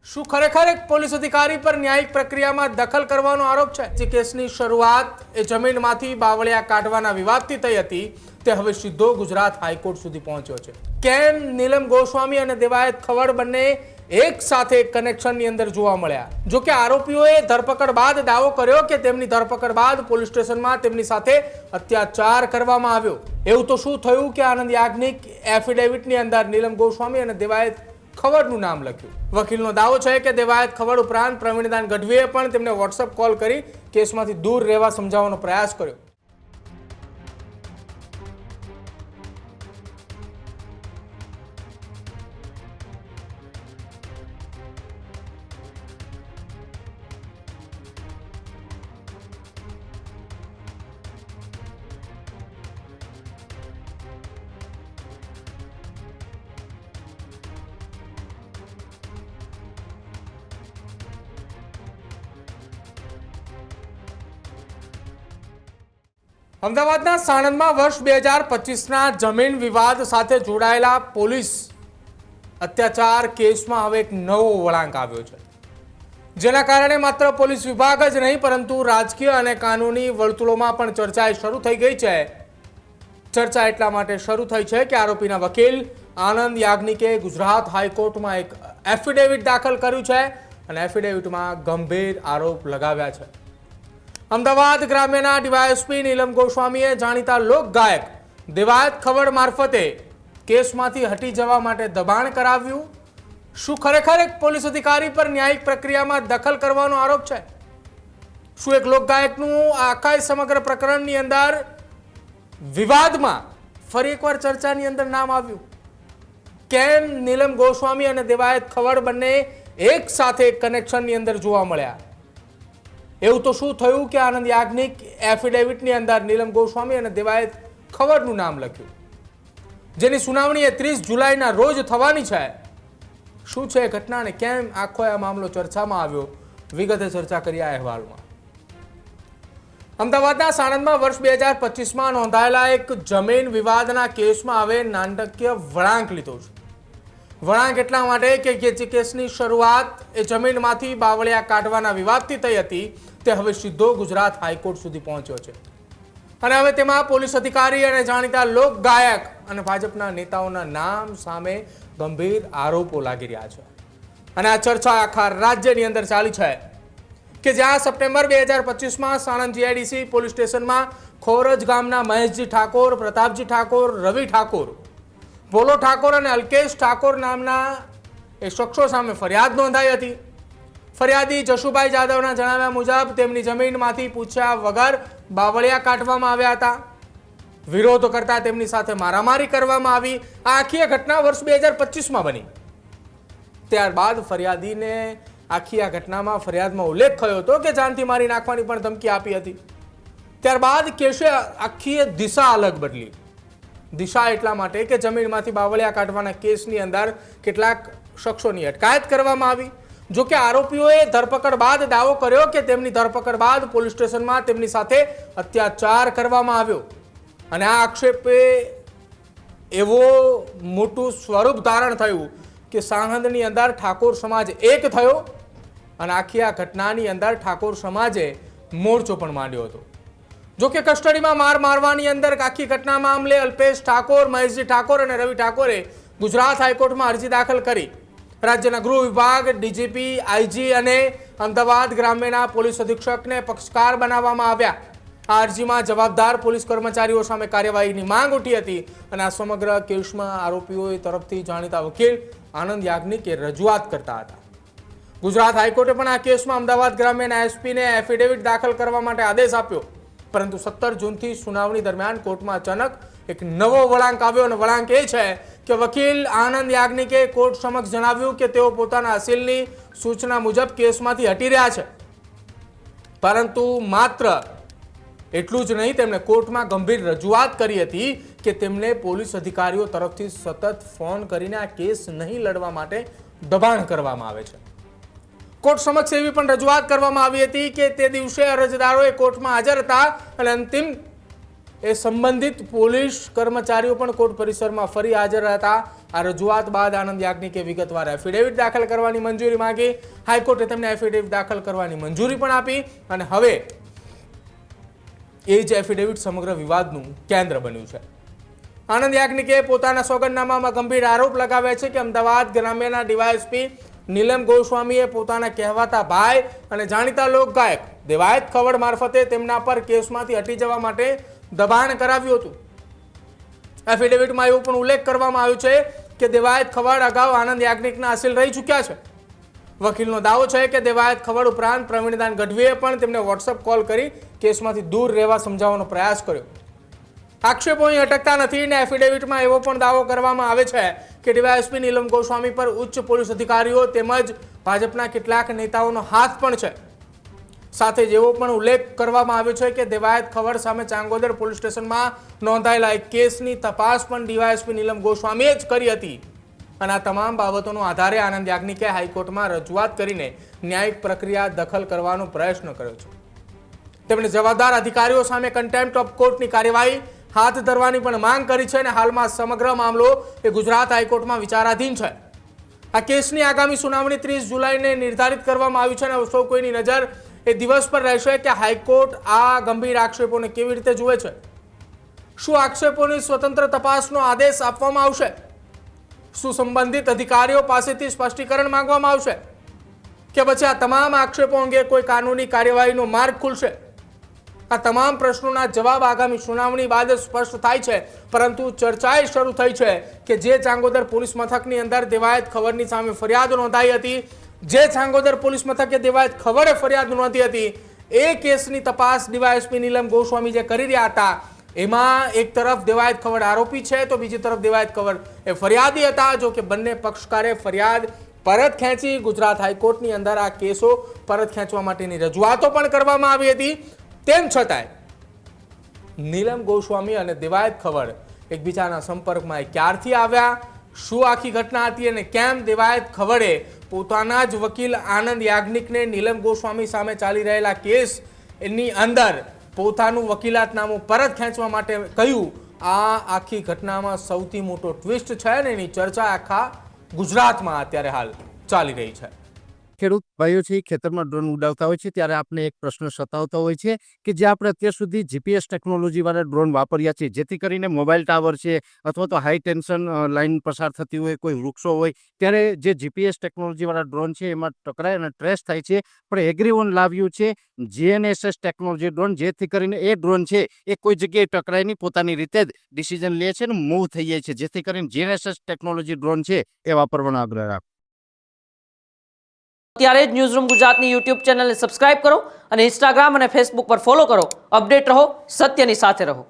શું ખરેખર એક પોલીસ અધિકારી પર ન્યાયિક પ્રક્રિયામાં દખલ કરવાનો આરોપ છે? જે કેસની શરૂઆત એ જમીનમાંથી બાવળિયા કાઢવાના વિવાદથી થઈ હતી, તે હવે સીધો ગુજરાત હાઈકોર્ટ સુધી પહોંચ્યો છે. કેમ નીલમ ગોસ્વામી અને દેવાયત ખવડ બંને એક સાથે કનેક્શનની અંદર જોવા મળ્યા? જો કે આરોપીઓએ ધરપકડ બાદ દાવો કર્યો કે તેમની ધરપકડ બાદ પોલીસ સ્ટેશનમાં તેમની સાથે અત્યાચાર કરવામાં આવ્યો. એવું તો શું થયું કે આનંદ યાજ્ઞિક એફિડેવિટની અંદર નીલમ ગોસ્વામી અને દેવાયત ખવડનું નામ લખ્યું. વકીલનો દાવો છે કે દેવાયત ખવડ ઉપરાંત પ્રવીણદાન ગઢવીએ પણ તેમને વોટ્સએપ કોલ કરી કેસમાંથી દૂર રહેવા સમજાવવાનો પ્રયાસ કર્યો. અમદાવાદના સાણંદમાં વર્ષ 2025ના જમીન વિવાદ સાથે જોડાયેલા પોલીસ અત્યાચાર કેસમાં હવે એક નવો વળાંક આવ્યો છે, જેના કારણે માત્ર પોલીસ વિભાગ જ નહીં પરંતુ રાજકીય અને કાનૂની વર્તુળોમાં પણ ચર્ચા શરૂ થઈ ગઈ છે. ચર્ચા એટલા માટે શરૂ થઈ છે કે આરોપીના વકીલ આનંદ યાજ્ઞિકે ગુજરાત હાઈકોર્ટમાં એક એફિડેવિટ દાખલ કર્યું છે અને એફિડેવિટમાં ગંભીર આરોપ લગાવ્યા છે. અમદાવાદ ગ્રામ્યના ડીવાયએસપી નીલમ ગોસ્વામીએ જાણીતા લોક ગાયક દેવાયત ખવડ મારફતે કેસમાંથી હટી જવા માટે દબાણ કરાવ્યું. શું ખરેખર એક પોલીસ અધિકારી પર ન્યાયિક પ્રક્રિયામાં દખલ કરવાનો આરોપ છે? શું એક લોક ગાયકનું આખા સમગ્ર પ્રકરણની અંદર વિવાદમાં ફરી એકવાર ચર્ચાની અંદર નામ આવ્યું? કેમ નીલમ ગોસ્વામી અને દેવાયત ખવડ બંને એક સાથે કનેક્શનની અંદર જોવા મળ્યા? એવું તો શું થયું કે આનંદ યાજ્ઞિક એફિડેવિટની અંદર નીલમ ગોસ્વામી અને દેવાયત ખવડનું નામ લખ્યું, જેની સુનાવણી 30 જુલાઈના રોજ થવાની છે. શું છે ઘટના અને કેમ આખો આ મામલો ચર્ચામાં આવ્યો, વિગતે ચર્ચા કરી આ અહેવાલમાં. અમદાવાદના સાણંદમાં વર્ષ 2025માં નોંધાયેલા એક જમીન વિવાદના કેસમાં હવે નાટકીય વળાંક લીધો છે. વળાંક એટલા માટે કે જે કેસની શરૂઆત એ જમીનમાંથી બાવળિયા કાઢવાના વિવાદથી થઈ હતી, તે હવે સીધો ગુજરાત હાઈકોર્ટ સુધી પહોંચ્યો છે. અને હવે તેમાં પોલીસ અધિકારી અને જાણીતા લોક ગાયક અને ભાજપના નેતાઓના નામ સામે ગંભીર આરોપો લાગી રહ્યા છે. અને આ ચર્ચા આખા રાજ્યની અંદર ચાલી છે કે જ્યાં સપ્ટેમ્બર 2025માં સાણંદ જીઆઈડીસી પોલીસ સ્ટેશનમાં ખોરજ ગામના મહેશજી ઠાકોર, પ્રતાપજી ઠાકોર, રવિ ઠાકોર, ભોલો ઠાકોર અને અલ્કેશ ઠાકોર નામના એ શખ્સો સામે ફરિયાદ નોંધાઈ હતી. ફરિયાદી જશુભાઈ જાદવના જણાવ્યા મુજબ તેમની જમીનમાંથી પૂછ્યા વગર બાવળિયા કાઢવામાં આવ્યા હતા. વિરોધ કરતા તેમની સાથે મારામારી કરવામાં આવી. આ આખી ઘટના વર્ષ 2025માં બની. ત્યારબાદ ફરિયાદીને આખી આ ઘટનામાં ફરિયાદમાં ઉલ્લેખ થયો હતો કે જાનથી મારી નાખવાની પણ ધમકી આપી હતી. ત્યારબાદ કેસે આખી દિશા અલગ બદલી. દિશા એટલા માટે કે જમીનમાંથી બાવળિયા કાઢવાના કેસની અંદર કેટલાક શખ્સોની અટકાયત કરવામાં આવી. જો કે આરોપીઓએ ધરપકડ બાદ દાવો કર્યો કે તેમની ધરપકડ બાદ પોલીસ સ્ટેશનમાં તેમની સાથે અત્યાચાર કરવામાં આવ્યો. અને આ આક્ષેપે એવો મોટું સ્વરૂપ ધારણ થયું કે સાણંદની અંદર ઠાકોર સમાજ એક થયો અને આખી આ ઘટનાની અંદર ઠાકોર સમાજે મોરચો પણ માંડ્યો હતો. જો કે કસ્ટડીમાં મારવાની અંદર આખી ઘટના મામલે અલ્પેશ ઠાકોર, મહેશજી ઠાકોર અને રવિ ઠાકોરે ગુજરાત હાઈકોર્ટમાં અરજી દાખલ કરી. રાજ્યના ગૃહ વિભાગ, ડીજીપી, આઈજી અને અમદાવાદ ગ્રામ્યના પોલીસ અધિક્ષકને પક્ષકાર બનાવવામાં આવ્યા. આ અરજીમાં જવાબદાર પોલીસ કર્મચારીઓ સામે કાર્યવાહીની માંગ ઉઠી હતી અને આ સમગ્ર કેસમાં આરોપીઓ તરફથી જાણીતા વકીલ આનંદ યાજ્ઞિકે રજૂઆત કરતા હતા. ગુજરાત હાઈકોર્ટે પણ આ કેસમાં અમદાવાદ ગ્રામ્યના એસપીને એફિડેવિટ દાખલ કરવા માટે આદેશ આપ્યો. પરંતુ 17 જૂનથી સુનાવણી દરમિયાન કોર્ટમાં અચાનક એક નવો વળાંક આવ્યો અને વળાંક એ છે કે વકીલ આનંદ યાજ્ઞિકે કોર્ટ સમક્ષ જણાવ્યું કે તેઓ પોતાના અસીલની સૂચના મુજબ કેસમાંથી હટી રહ્યા છે. પરંતુ માત્ર એટલું જ નહીં, તેમણે કોર્ટમાં ગંભીર રજૂઆત કરી હતી કે તેમને પોલીસ અધિકારીઓ તરફથી સતત ફોન કરીને આ કેસ નહીં લડવા માટે દબાણ કરવામાં આવે છે. કોર્ટ સમક્ષ એવી પણ રજૂઆત કરવામાં આવી હતી કે તે દિવસે અરજદારોએ કોર્ટમાં હાજર હતા અને અંતિમ એ સંબંધિત પોલીસ કર્મચારીઓ પણ કોર્ટ પરિસરમાં ફરી હાજર હતા. આ રજૂઆત બાદ આનંદ યાજ્ઞિકે વિગતવાર એફિડેવિટ દાખલ કરવાની મંજૂરી માંગી. હાઈકોર્ટે તેમને એફિડેવિટ દાખલ કરવાની મંજૂરી પણ આપી અને હવે એ જ એફિડેવિટ સમગ્ર વિવાદનું કેન્દ્ર બન્યું છે. આનંદ યાજ્ઞિકે પોતાના સોગંદનામામાં ગંભીર આરોપ લગાવ્યા છે કે અમદાવાદ ગ્રામ્યના ડીવાયએસપી નીલમ ગોસ્વામીએ પોતાના કહેવાતા ભાઈ અને જાણીતા લોકગાયક દેવાયત ખવડ મારફતે તેમના પર કેસમાંથી હટી જવા માટે દબાણ કરાવ્યું હતું. એફિડેવિટમાં એવું પણ ઉલ્લેખ કરવામાં આવ્યો છે કે દેવાયત ખવડ અગાઉ આનંદ યાજ્ઞિકના હાસિલ રહી ચૂક્યા છે. વકીલનો દાવો છે કે દેવાયત ખવડ ઉપરાંત પ્રવીણદાન ગઢવીએ પણ તેમને વોટ્સએપ કોલ કરી કેસમાંથી દૂર રહેવા સમજાવવાનો પ્રયાસ કર્યો. આક્ષેપો અહીં અટકતા નથી અને એફિડેવિટમાં એવો પણ દાવો કરવામાં આવે છે કે ડીવાયએસપી નીલમ ગોસ્વામી પર ઉચ્ચ પોલીસ અધિકારીઓ તેમજ ભાજપના કેટલાક નેતાઓનો હાથ પણ છે. સાથે જ એવો પણ ઉલ્લેખ કરવામાં આવ્યો છે કે દેવાયત ખવડ સામે ચાંગોદર પોલીસ સ્ટેશનમાં નોંધાયેલા એક કેસની તપાસ પણ ડીવાયએસપી નીલમ ગોસ્વામીએ જ કરી હતી અને આ તમામ બાબતોના આધારે આનંદ યાજ્ઞિકે હાઈકોર્ટમાં રજૂઆત કરીને ન્યાયિક પ્રક્રિયા દખલ કરવાનો પ્રયત્ન કર્યો છે. તેમણે જવાબદાર અધિકારીઓ સામે કન્ટેમ્પ્ટ ઓફ કોર્ટની કાર્યવાહી હાથ ધરવાની પણ માંગ કરી છે અને હાલમાં સમગ્ર મામલો એ ગુજરાત હાઈકોર્ટમાં વિચારાધીન છે. આ કેસની આગામી સુનાવણી 30 જુલાઈને નિર્ધારિત કરવામાં આવી છે અને સૌ કોઈની નજર એ દિવસ પર રહેશે કે હાઈકોર્ટ આ ગંભીર આક્ષેપોને કેવી રીતે જુએ છે. શું આક્ષેપોની સ્વતંત્ર તપાસનો આદેશ આપવામાં આવશે? શું સંબંધિત અધિકારીઓ પાસેથી સ્પષ્ટીકરણ માંગવામાં આવશે કે પછી આ તમામ આક્ષેપો અંગે કોઈ કાનૂની કાર્યવાહીનો માર્ગ ખુલશે? આ તમામ પ્રશ્નોના જવાબ આગામી સુનાવણી બાદ સ્પષ્ટ થાય છે. પરંતુ ચર્ચા શરૂ થઈ છે કે જે ચાંગોદર પોલીસ મથકની અંદર દેવાયત ખવડની સામે ફરિયાદ નોંધાઈ હતી, જે ચાંગોદર પોલીસ મથકે દેવાયત ખવડે ફરિયાદ નોંધી હતી, એ કેસની તપાસ ડીવાયએસપી નીલમ ગોસ્વામી જે કરી રહ્યા હતા એમાં એક તરફ દેવાયત ખવડ આરોપી છે તો બીજી તરફ દેવાયત ખવડ એ ફરિયાદી હતા. જો કે બંને પક્ષકારે ફરિયાદ પરત ખેંચી ગુજરાત હાઈકોર્ટની અંદર આ કેસો પરત ખેંચવા માટેની રજૂઆતો પણ કરવામાં આવી હતી. તેમ છતાંય નીલમ ગોસ્વામી અને દેવાયત ખવડ એકબીજાના સંપર્કમાં ક્યારથી આવ્યા, શું આખી ઘટના હતી અને કેમ દેવાયત ખવડે પોતાના જ વકીલ આનંદ યાજ્ઞિકને નીલમ ગોસ્વામી સામે ચાલી રહેલા કેસ એની અંદર પોતાનું વકીલાતનામું પરત ખેંચવા માટે કહ્યું, આ આખી ઘટનામાં સૌથી મોટો ટ્વિસ્ટ છે ને એની ચર્ચા આખા ગુજરાતમાં અત્યારે હાલ ચાલી રહી છે. ખેડૂત ભાઈઓ છે ખેતરમાં ડ્રોન ઉડાવતા હોય છે ત્યારે આપણે એક પ્રશ્ન સતાવતો હોય છે કે જે આપણે અત્યાર સુધી જીપીએસ ટેકનોલોજીવાળા ડ્રોન વાપર્યા છે, જેથી કરીને મોબાઈલ ટાવર છે અથવા તો હાઈ ટેન્શન લાઇન પસાર થતી હોય, કોઈ વૃક્ષો હોય, ત્યારે જે જીપીએસ ટેકનોલોજીવાળા ડ્રોન છે એમાં ટકરાય અને ટ્રેસ થાય છે. પણ એગ્રીઓન લાવ્યું છે જીએનએસએસ ટેકનોલોજી ડ્રોન, જેથી કરીને એ ડ્રોન છે એ કોઈ જગ્યાએ ટકરાય નહીં, પોતાની રીતે જ ડિસિઝન લે છે અને મૂવ થઈ જાય છે, જેથી કરીને જીએનએસએસ ટેકનોલોજી ડ્રોન છે એ વાપરવાનો આગ્રહ રાખો. અત્યારે જ ન્યૂઝરૂમ ગુજરાતની યુટ્યુબ ચેનલને સબસ્ક્રાઇબ કરો અને ઇન્સ્ટાગ્રામ અને ફેસબુક પર ફોલો કરો. અપડેટ રહો, સત્યની સાથે રહો.